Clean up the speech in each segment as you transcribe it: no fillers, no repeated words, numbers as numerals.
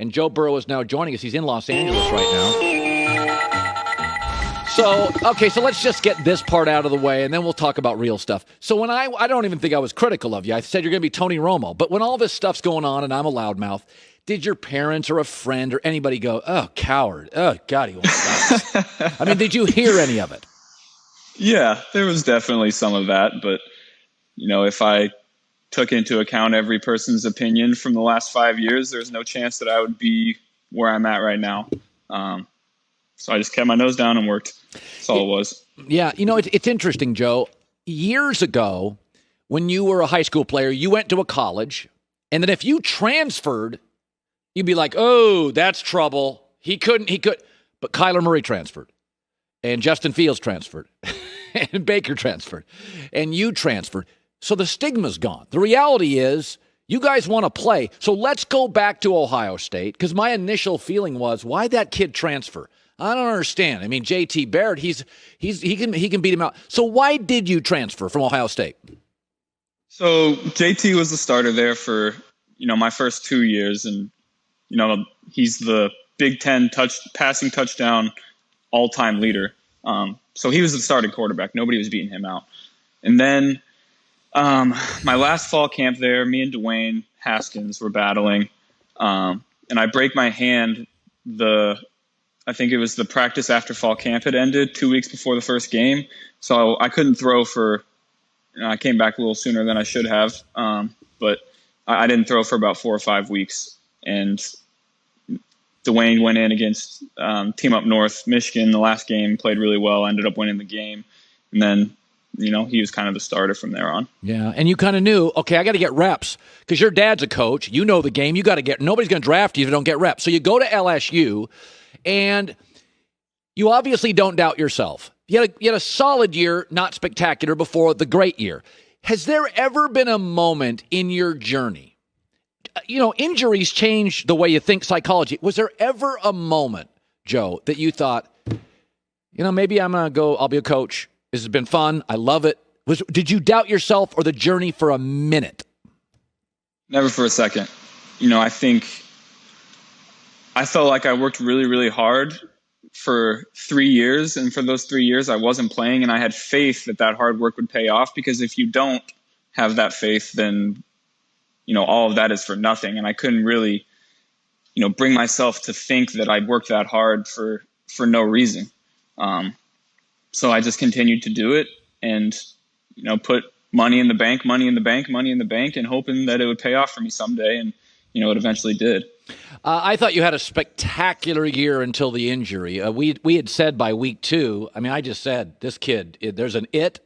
And Joe Burrow is now joining us. He's in Los Angeles right now. So let's just get this part out of the way, and then we'll talk about real stuff. So when I don't even think I was critical of you. I said you're going to be Tony Romo. But when all this stuff's going on and I'm a loudmouth, did your parents or a friend or anybody go, oh, Cowherd, oh, God, he won't stop this? I mean, did you hear any of it? Yeah, there was definitely some of that. But, if I took into account every person's opinion from the last 5 years, there's no chance that I would be where I'm at right now. So I just kept my nose down and worked. That's all it was. Yeah, it's interesting, Joe. Years ago, when you were a high school player, you went to a college, and then if you transferred, you'd be like, oh, that's trouble. He could. But Kyler Murray transferred, and Justin Fields transferred, and Baker transferred, and you transferred. So the stigma's gone. The reality is you guys want to play. So let's go back to Ohio State, because my initial feeling was, why that kid transfer? I don't understand. I mean, J.T. Barrett, he can beat him out. So why did you transfer from Ohio State? So J.T. was the starter there for, my first 2 years, and he's the Big Ten passing touchdown all-time leader. So he was the starting quarterback. Nobody was beating him out. And then my last fall camp there, me and Dwayne Haskins were battling, and I break my hand. I think it was the practice after fall camp had ended 2 weeks before the first game. So I couldn't throw I came back a little sooner than I should have. But I didn't throw for about 4 or 5 weeks. And Dwayne went in against Team Up North, Michigan, the last game, played really well, ended up winning the game. And then, he was kind of the starter from there on. Yeah, and you kind of knew, okay, I got to get reps because your dad's a coach. You know the game. You got to nobody's going to draft you if you don't get reps. So you go to LSU, and you obviously don't doubt yourself. You had a solid year, not spectacular, before the great year. Has there ever been a moment in your journey? Injuries change the way you think psychology. Was there ever a moment, Joe, that you thought, maybe I'm going to go, I'll be a coach. This has been fun. I love it. Did you doubt yourself or the journey for a minute? Never for a second. I think I felt like I worked really, really hard for 3 years. And for those 3 years, I wasn't playing. And I had faith that hard work would pay off, because if you don't have that faith, then, all of that is for nothing. And I couldn't really, bring myself to think that I'd worked that hard for no reason. So I just continued to do it and, put money in the bank, and hoping that it would pay off for me someday. And, it eventually did. I thought you had a spectacular year until the injury. We had said by week 2, I just said, this kid, there's an it.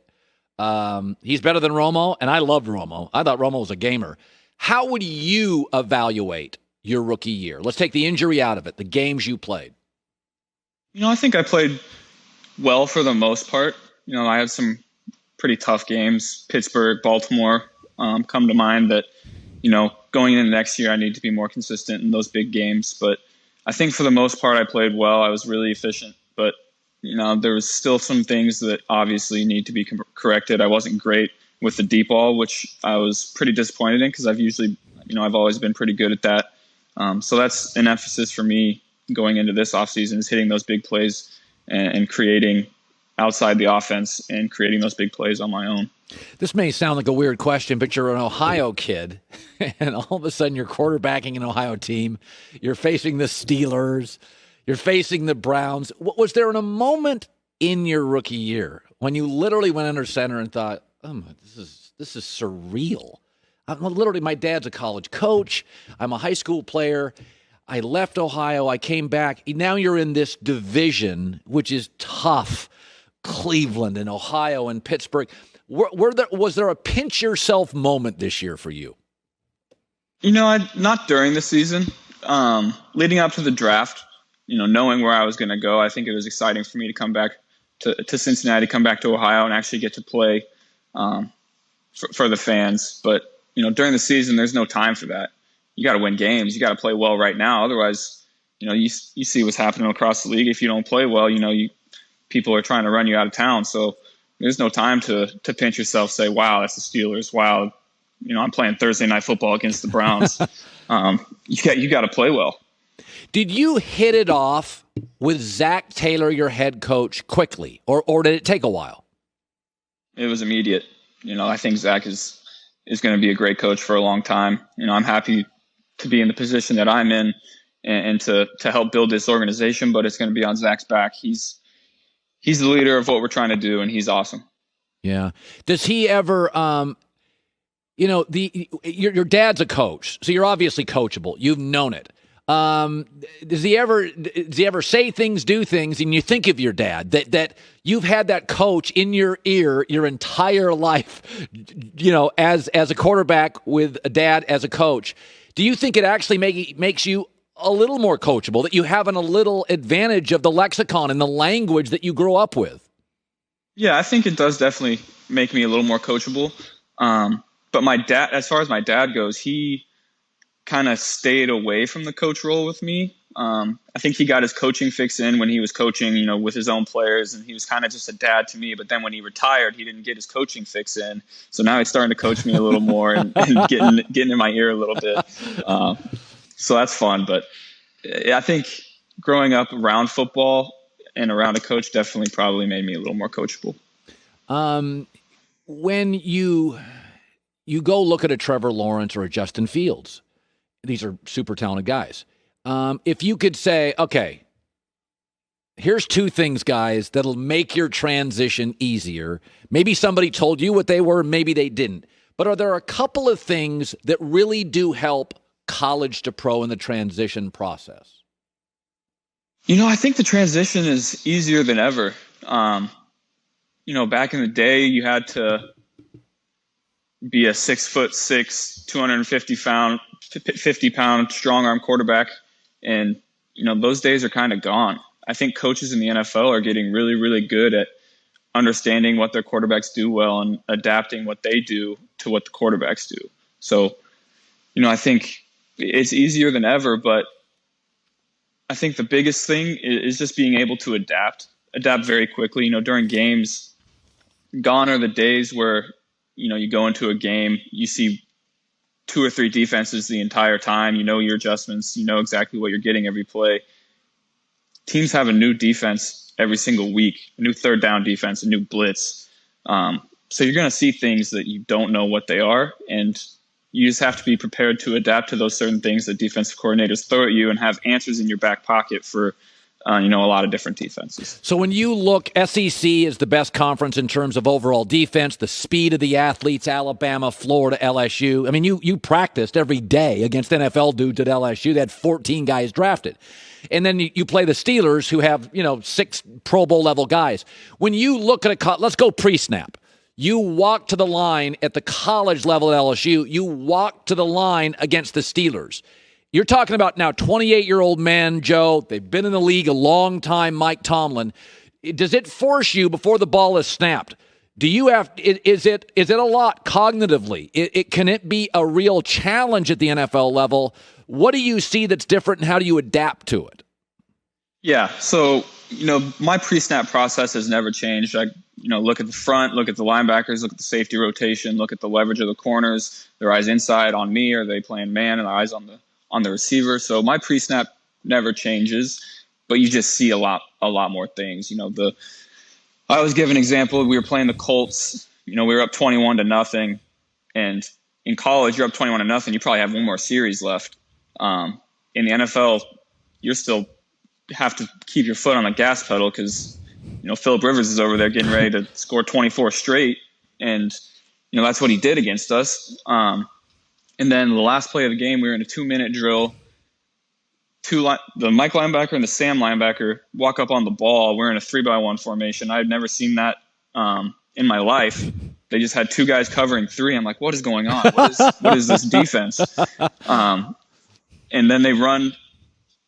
He's better than Romo, and I loved Romo. I thought Romo was a gamer. How would you evaluate your rookie year? Let's take the injury out of it, the games you played. I think I played well for the most part. I had some pretty tough games. Pittsburgh, Baltimore come to mind that, going into next year, I need to be more consistent in those big games. But I think for the most part, I played well. I was really efficient. But, there was still some things that obviously need to be corrected. I wasn't great with the deep ball, which I was pretty disappointed in, because I've always been pretty good at that. So that's an emphasis for me going into this offseason, is hitting those big plays and creating outside the offense and creating those big plays on my own. This may sound like a weird question, but you're an Ohio kid, and all of a sudden you're quarterbacking an Ohio team. You're facing the Steelers. You're facing the Browns. Was there a moment in your rookie year when you literally went under center and thought, oh, this is surreal? My dad's a college coach. I'm a high school player. I left Ohio. I came back. Now you're in this division, which is tough. Cleveland and Ohio and Pittsburgh. Was there a pinch yourself moment this year for you? Not during the season. Leading up to the draft, knowing where I was going to go, I think it was exciting for me to come back to Cincinnati, come back to Ohio, and actually get to play for the fans. But, during the season, there's no time for that. You got to win games. You got to play well right now. Otherwise, you see what's happening across the league. If you don't play well, people are trying to run you out of town. So there's no time to pinch yourself, say, wow, that's the Steelers. Wow, I'm playing Thursday night football against the Browns. You got to play well. Did you hit it off with Zac Taylor, your head coach, quickly, or did it take a while? It was immediate. I think Zac is going to be a great coach for a long time. I'm happy to be in the position that I'm in and to help build this organization, but it's going to be on Zac's back. He's the leader of what we're trying to do, and he's awesome. Yeah. Does he ever, your dad's a coach, so you're obviously coachable. You've known it. Does he ever say things, do things, and you think of your dad, that you've had that coach in your ear your entire life, as a quarterback with a dad as a coach? Do you think it actually makes you a little more coachable, that you have a little advantage of the lexicon and the language that you grew up with? Yeah, I think it does definitely make me a little more coachable. But my dad, as far as my dad goes, he kind of stayed away from the coach role with me. I think he got his coaching fix in when he was coaching, with his own players, and he was kind of just a dad to me. But then when he retired, he didn't get his coaching fix in. So now he's starting to coach me a little more and getting in my ear a little bit. So that's fun. But I think growing up around football and around a coach definitely probably made me a little more coachable. When you go look at a Trevor Lawrence or a Justin Fields, these are super talented guys. If you could say, okay, here's two things, guys, that'll make your transition easier. Maybe somebody told you what they were, maybe they didn't. But are there a couple of things that really do help college to pro in the transition process? I think the transition is easier than ever. Back in the day, you had to be a 6'6", 250-pound strong arm quarterback. And, those days are kind of gone. I think coaches in the NFL are getting really, really good at understanding what their quarterbacks do well and adapting what they do to what the quarterbacks do. So, I think it's easier than ever, but I think the biggest thing is just being able to adapt very quickly. During games, gone are the days where, you go into a game, you see 2 or 3 defenses the entire time, your adjustments, exactly what you're getting every play. Teams have a new defense every single week, a new third down defense, a new blitz. So you're going to see things that you don't know what they are, and you just have to be prepared to adapt to those certain things that defensive coordinators throw at you and have answers in your back pocket for, a lot of different defenses. So when you look, SEC is the best conference in terms of overall defense, the speed of the athletes, Alabama, Florida, LSU. I mean, you practiced every day against NFL dudes at LSU. They had 14 guys drafted. And then you play the Steelers, who have, 6 Pro Bowl level guys. When you look at let's go pre-snap. You walk to the line at the college level at LSU. You walk to the line against the Steelers. You're talking about now 28-year-old men, Joe. They've been in the league a long time, Mike Tomlin. Does it force you before the ball is snapped? Do you have? Is it a lot cognitively? Can it be a real challenge at the NFL level? What do you see that's different, and how do you adapt to it? Yeah, so my pre-snap process has never changed. I look at the front, look at the linebackers, look at the safety rotation, look at the leverage of the corners. Their eyes inside on me, are they playing man, and their eyes on the receiver. So my pre-snap never changes, but you just see a lot more things. I always give an example. We were playing the Colts. We were up 21-0, and in college you're up 21-0. You probably have one more series left. In the NFL, you still have to keep your foot on the gas pedal because Phillip Rivers is over there getting ready to score 24 straight, and that's what he did against us. And then the last play of the game, we were in a 2-minute drill. The Mike linebacker and the Sam linebacker walk up on the ball. We're in a 3-by-1 formation. I had never seen that in my life. They just had 2 guys covering 3. I'm like, what is going on? What is this defense? And then they run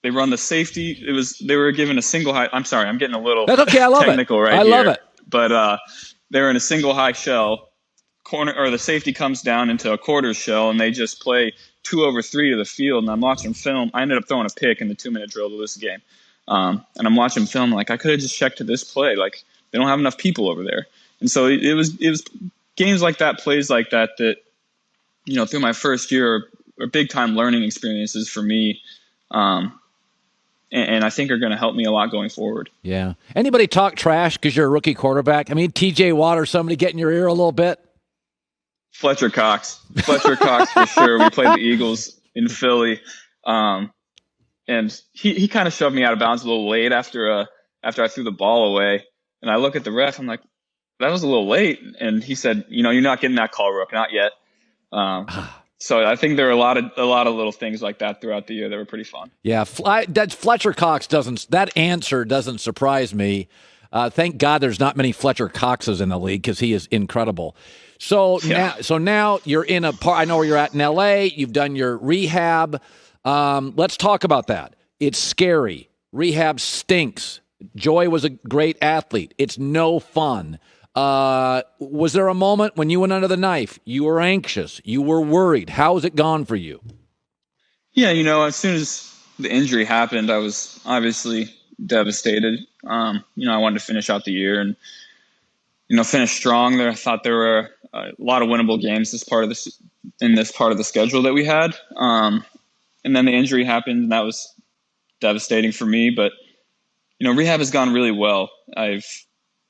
the safety. They were given a single high. I'm sorry, I'm getting a little That's okay. I love technical it. right I here. love it. But they were in a single high shell. Corner, or the safety comes down into a quarter shell, and they just play 2 over 3 to the field. And I'm watching film. I ended up throwing a pick in the 2-minute drill to lose the game. And I'm watching film like I could have just checked to this play. Like they don't have enough people over there. And so it was games like that, plays like that through my first year are big time learning experiences for me. and I think are going to help me a lot going forward. Yeah. Anybody talk trash because you're a rookie quarterback? I mean, TJ Watt or somebody get in your ear a little bit? Fletcher Cox for sure. We played the Eagles in Philly, and he kind of shoved me out of bounds a little late after I threw the ball away. And I look at the ref, I'm like, that was a little late. And he said, you're not getting that call, Rook, not yet. So I think there are a lot of little things like that throughout the year that were pretty fun. Yeah, that Fletcher Cox that answer doesn't surprise me. Thank God there's not many Fletcher Coxes in the league because he is incredible. So now you're in I know where you're at in LA. You've done your rehab. Let's talk about that. It's scary. Rehab stinks. Joy was a great athlete. It's no fun. Was there a moment when you went under the knife, you were anxious, you were worried? How has it gone for you? Yeah, as soon as the injury happened, I was obviously devastated. I wanted to finish out the year and, finish strong there. I thought there were a lot of winnable games in this part of the schedule that we had. And then the injury happened, and that was devastating for me. But, rehab has gone really well.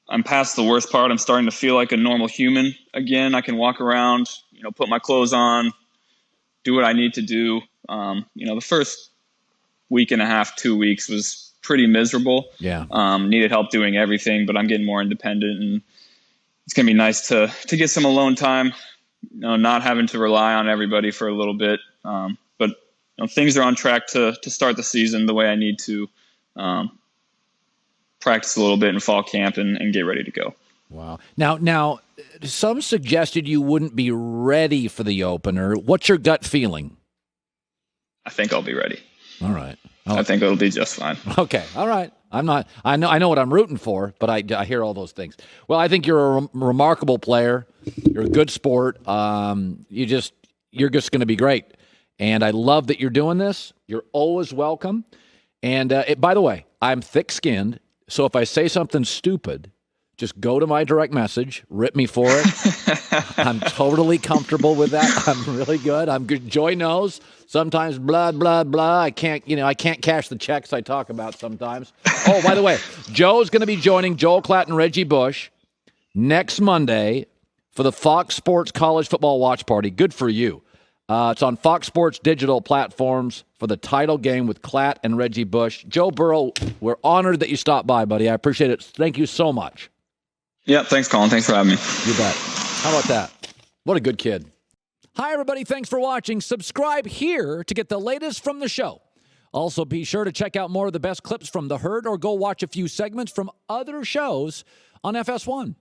I'm past the worst part. I'm starting to feel like a normal human again. I can walk around, put my clothes on, do what I need to do. The first week and a half, 2 weeks was pretty miserable. Yeah. Needed help doing everything, but I'm getting more independent, and it's going to be nice to get some alone time, not having to rely on everybody for a little bit. But things are on track to start the season the way I need to. Practice a little bit in fall camp and get ready to go. Wow. Now, some suggested you wouldn't be ready for the opener. What's your gut feeling? I think I'll be ready. All right. I think it'll be just fine. Okay. All right. I know what I'm rooting for, but I hear all those things. Well, I think you're a remarkable player. You're a good sport. You're just going to be great. And I love that you're doing this. You're always welcome. And by the way, I'm thick-skinned. So if I say something stupid, just go to my direct message, rip me for it. I'm totally comfortable with that. I'm really good. I'm good. Joy knows. Sometimes blah, blah, blah. I can't cash the checks I talk about sometimes. Oh, by the way, Joe's going to be joining Joel Klatt and Reggie Bush next Monday for the Fox Sports College Football Watch Party. Good for you. It's on Fox Sports digital platforms for the title game with Klatt and Reggie Bush. Joe Burrow, we're honored that you stopped by, buddy. I appreciate it. Thank you so much. Yeah, thanks, Colin. Thanks for having me. You bet. How about that? What a good kid. Hi, everybody. Thanks for watching. Subscribe here to get the latest from the show. Also, be sure to check out more of the best clips from The Herd or go watch a few segments from other shows on FS1.